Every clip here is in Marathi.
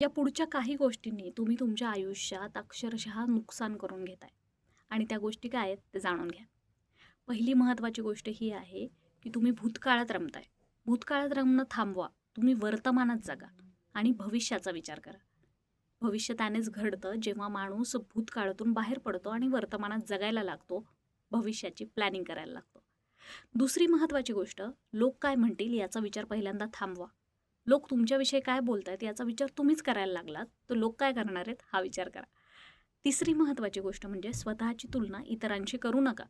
या पुढच्या काही गोष्टींनी तुम्ही तुमच्या आयुष्यात अक्षरशः नुकसान करून घेताय आणि त्या गोष्टी काय आहेत ते जाणून घ्या. पहिली महत्त्वाची गोष्ट ही आहे की तुम्ही भूतकाळात रमताय. भूतकाळात रमणं थांबवा. तुम्ही वर्तमानात जगा आणि भविष्याचा विचार करा. भविष्य त्यानेच घडतं जेव्हा माणूस भूतकाळातून बाहेर पडतो आणि वर्तमानात जगायला लागतो, भविष्याची प्लॅनिंग करायला लागतो. दुसरी महत्त्वाची गोष्ट, लोक काय म्हणतील याचा विचार पहिल्यांदा थांबवा. लोक तुमच्याविषयी काय बोलतायत याचा विचार तुम्हीच करायला लागलात, तर लोक काय करणार आहेत हा विचार करा. तिसरी महत्त्वाची गोष्ट म्हणजे स्वतःची तुलना इतरांशी करू नका.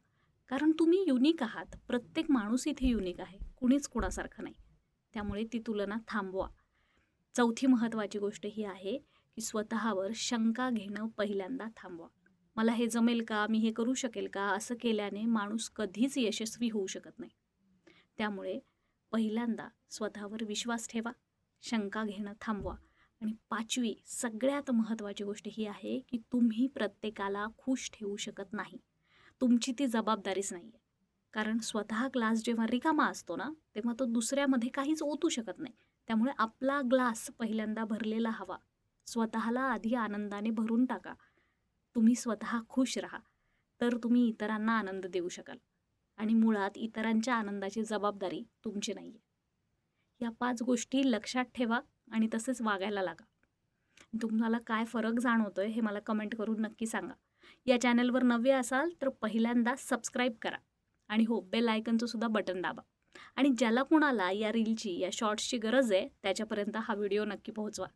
कारण तुम्ही युनिक आहात. प्रत्येक माणूस इथे युनिक आहे. कुणीच कुणासारखं नाही. त्यामुळे ती तुलना थांबवा. चौथी महत्त्वाची गोष्ट ही आहे की स्वतःवर शंका घेणं पहिल्यांदा थांबवा. मला हे जमेल का? मी हे करू शकेल का? असं केल्याने माणूस कधीच यशस्वी होऊ शकत नाही. त्यामुळे पहिल्यांदा स्वतःवर विश्वास ठेवा, शंका घेणं थांबवा. आणि पाचवी सगळ्यात महत्त्वाची गोष्ट ही आहे की तुम्ही प्रत्येकाला खुश ठेवू शकत नाही. तुमची ती जबाबदारीच नाही आहे. कारण स्वतः ग्लास जेव्हा रिकामा असतो ना, तेव्हा तो दुसऱ्यामध्ये काहीच ओतू शकत नाही. त्यामुळे आपला ग्लास पहिल्यांदा भरलेला हवा. स्वतःला आधी आनंदाने भरून टाका. तुम्ही स्वतः खुश राहा, तर तुम्ही इतरांना आनंद देऊ शकाल. आणि मुळात इतरांच्या आनंदाची जबाबदारी तुमची नाही आहे. या 5 गोष्टी लक्षात ठेवा आणि तसेच वागायला लागा. तुम्हाला काय फरक जाणवतोय हे मला कमेंट करून नक्की सांगा. या चॅनलवर नवे असाल तर पहिल्यांदा सबस्क्राईब करा आणि हो, बेल आयकनचं सुद्धा बटन दाबा. आणि ज्याला कोणाला या रीलची, या शॉर्ट्सची गरज आहे त्याच्यापर्यंत हा व्हिडिओ नक्की पोहोचवा.